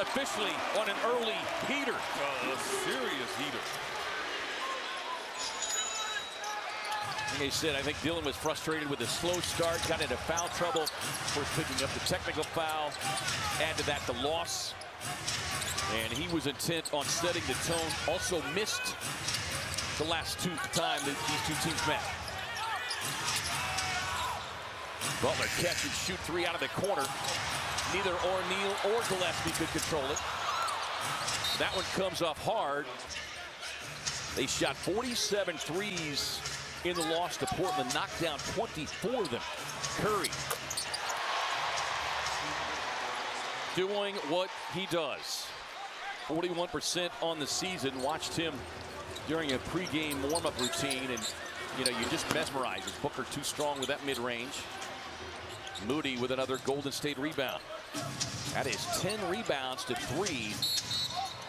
officially on an early heater. A serious heater. Like I said, I think Dillon was frustrated with the slow start, got into foul trouble, first picking up the technical foul. Add to that the loss. And he was intent on setting the tone. Also missed the last time that these two teams met. Butler catch and shoot three out of the corner. Neither O'Neal or Gillespie could control it. That one comes off hard. They shot 47 threes in the loss to Portland, knocked down 24 of them. Curry doing what he does. 41% on the season. Watched him during a pregame warm-up routine, and you just mesmerize. Is Booker too strong with that mid-range? Moody with another Golden State rebound. That is 10 rebounds to 3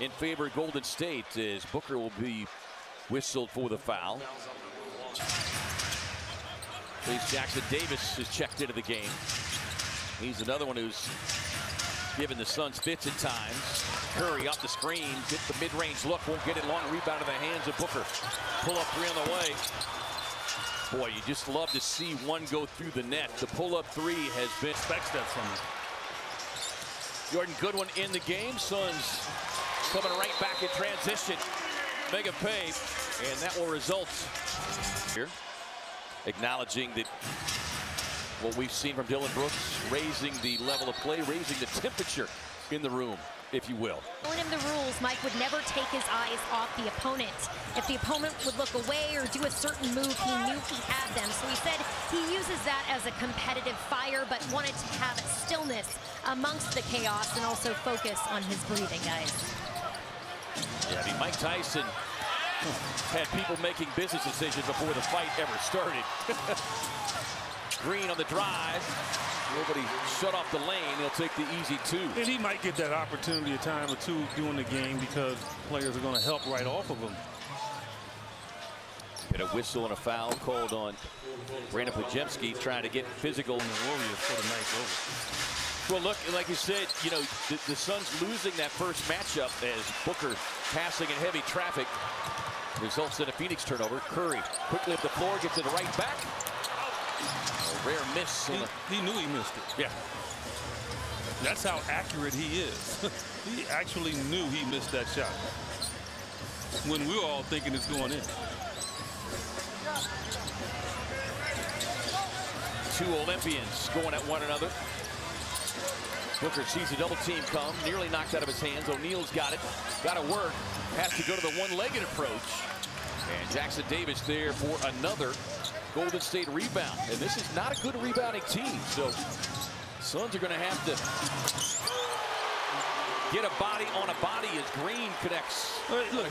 in favor of Golden State, as Booker will be whistled for the foul. Jackson Davis is checked into the game. He's another one who's given the Suns fits at times. Curry off the screen, get the mid-range look, won't get it. Long rebound in the hands of Booker. Pull-up three on the way. Boy, you just love to see one go through the net. The pull-up three has been expects that from him. Jordan Goodwin in the game. Suns coming right back in transition. Mega pay, and that will result here. Acknowledging that what we've seen from Dillon Brooks, raising the level of play, raising the temperature in the room, if you will. Telling him the rules, Mike would never take his eyes off the opponent. If the opponent would look away or do a certain move, he knew he had them. So he said he uses that as a competitive fire, but wanted to have stillness amongst the chaos and also focus on his breathing, guys. Yeah, I mean, Mike Tyson had people making business decisions before the fight ever started. Green on the drive. Nobody shut off the lane. He'll take the easy two. And he might get that opportunity a time or two during the game because players are going to help right off of him. Get a whistle and a foul called on Brandon Pajemski, trying to get physical. And the Warriors for the night over. Well, look, like you said, the Suns losing that first matchup as Booker passing in heavy traffic results in a Phoenix turnover. Curry quickly up the floor, gets it right back. A rare miss. He knew he missed it. Yeah. That's how accurate he is. He actually knew he missed that shot when we were all thinking it's going in. Two Olympians going at one another. Booker sees a double team come, nearly knocked out of his hands. O'Neal's got it, got to work, has to go to the one-legged approach. And Jackson Davis there for another Golden State rebound. And this is not a good rebounding team, so Suns are going to have to get a body on a body as Green connects. Look,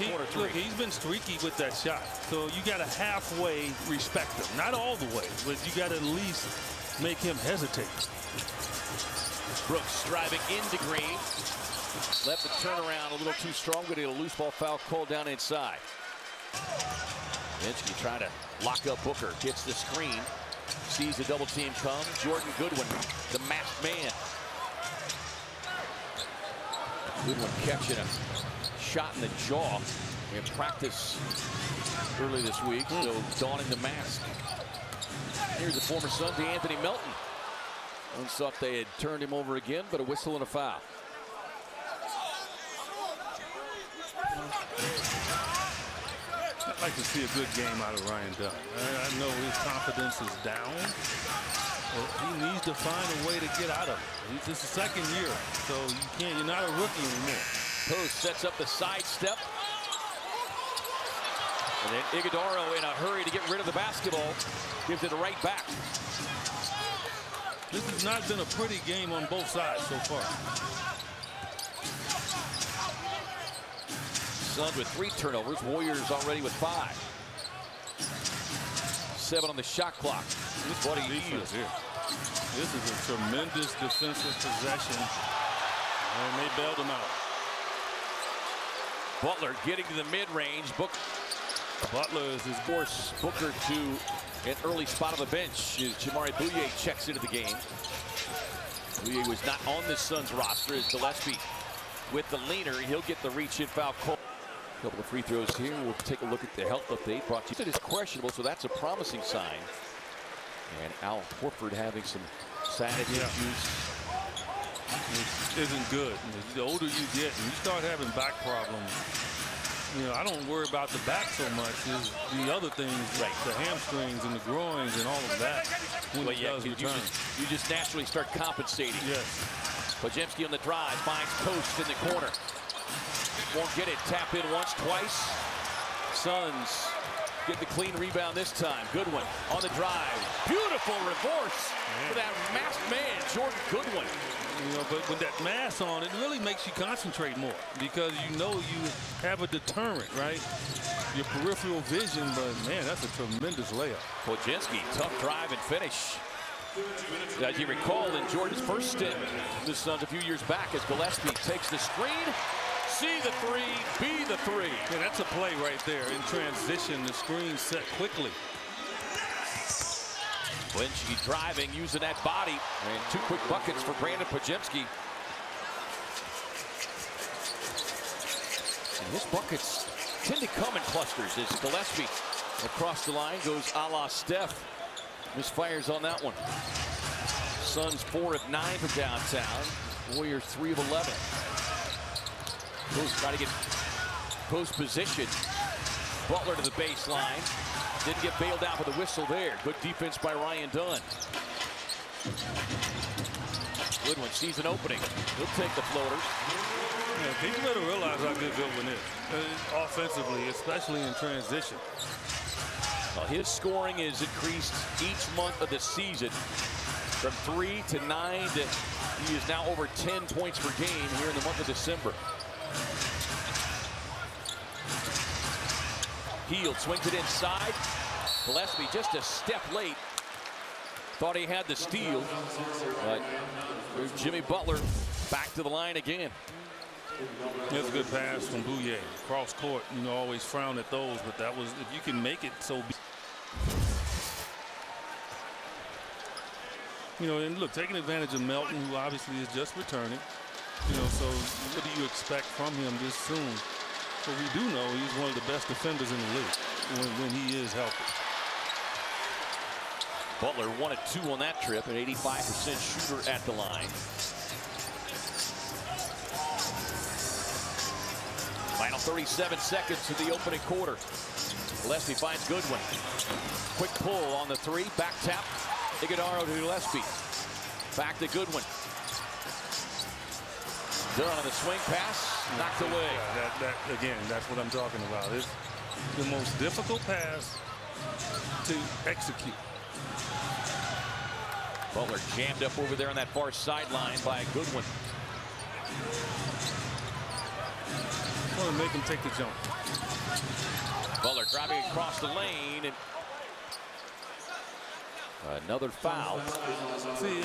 he's been streaky with that shot, so you got to halfway respect him. Not all the way, but you got to at least make him hesitate. Brooks driving into Green. Left the turnaround a little too strong, but a loose ball foul called down inside. Minsky trying to lock up Booker. Gets the screen. Sees the double team come. Jordan Goodwin, the masked man. Goodwin catching a shot in the jaw in practice early this week. So donning the mask. Here's the former Sun, Anthony Melton. One thought they had turned him over again, but a whistle and a foul. I'd like to see a good game out of Ryan Dunn. I know his confidence is down. But he needs to find a way to get out of it. This is second year, so you're not a rookie anymore. Post sets up the sidestep. And then Iguodaro in a hurry to get rid of the basketball. Gives it right back. This has not been a pretty game on both sides so far. Suns with 3 turnovers. Warriors already with 5. 7 on the shot clock. This Buddy defense here. This is a tremendous defensive possession, and they bailed him out. Butler getting to the mid-range. Butler is his force Booker to an early spot on the bench. Jamari Bouye checks into the game. Bouye was not on the Suns roster as Gillespie with the leaner. He'll get the reach-in foul call. A couple of free throws here. We'll take a look at the health update. Brought to you. It is questionable, so that's a promising sign. And Al Horford having some sanity issues. It isn't good. The older you get and you start having back problems, I don't worry about the back so much. It's the other things, like the hamstrings and the groins and all of that. When it does return. You just naturally start compensating. Yes. Podziemski on the drive, finds Post in the corner. Won't get it. Tap in once, twice. Suns get the clean rebound this time. Goodwin on the drive. Beautiful reverse for that masked man, Jordan Goodwin. But with that mask on, it really makes you concentrate more because you have a deterrent, right? Your peripheral vision, but man, that's a tremendous layup. Podziemski, tough drive and finish. As you recall, in Jordan's first stint, the Suns a few years back, as Gillespie takes the screen. See the three, be the three. Yeah, that's a play right there. In transition, the screen set quickly. Lynchy driving, using that body. And 2 quick buckets for Brandon Podziemski. And his buckets tend to come in clusters as Gillespie across the line goes a la Steph. Misfires on that one. Suns 4 of 9 from downtown. Warriors 3 of 11. Post trying to get post position. Butler to the baseline. Didn't get bailed out with a whistle there. Good defense by Ryan Dunn. Goodwin sees an opening. He'll take the floaters. Yeah, people better realize how good Goodwin is. Offensively, especially in transition. Well, his scoring is increased each month of the season. From 3 to 9 to he is now over 10 points per game here in the month of December. Hield swings it inside. Gillespie just a step late. Thought he had the steal, but Jimmy Butler back to the line again. That's a good pass from Bouye. Cross court, always frown at those, but that was, if you can make it, so be. And look, taking advantage of Melton, who obviously is just returning. So what do you expect from him this soon? But we do know he's one of the best defenders in the league when he is healthy. Butler 1 of 2 on that trip, an 85% shooter at the line. Final 37 seconds to the opening quarter. Gillespie finds Goodwin. Quick pull on the 3, back tap. Iguodala to Gillespie. Back to Goodwin. Dunn on the swing pass, knocked away. Again, that's what I'm talking about. It's the most difficult pass to execute. Butler jammed up over there on that far sideline by Goodwin. I want to make him take the jump. Butler driving across the lane, and another foul. See,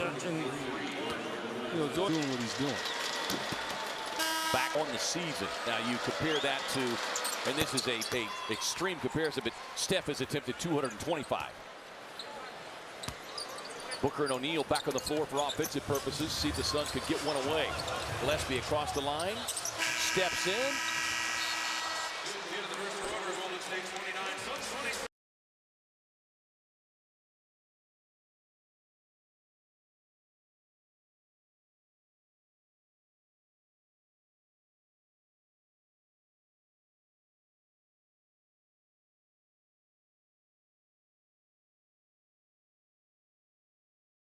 Jordan doing what he's doing. Back on the season. Now you compare that to, and this is a extreme comparison, but Steph has attempted 225. Booker and O'Neal back on the floor for offensive purposes. See if the Suns could get one away. Gillespie across the line. Steps in.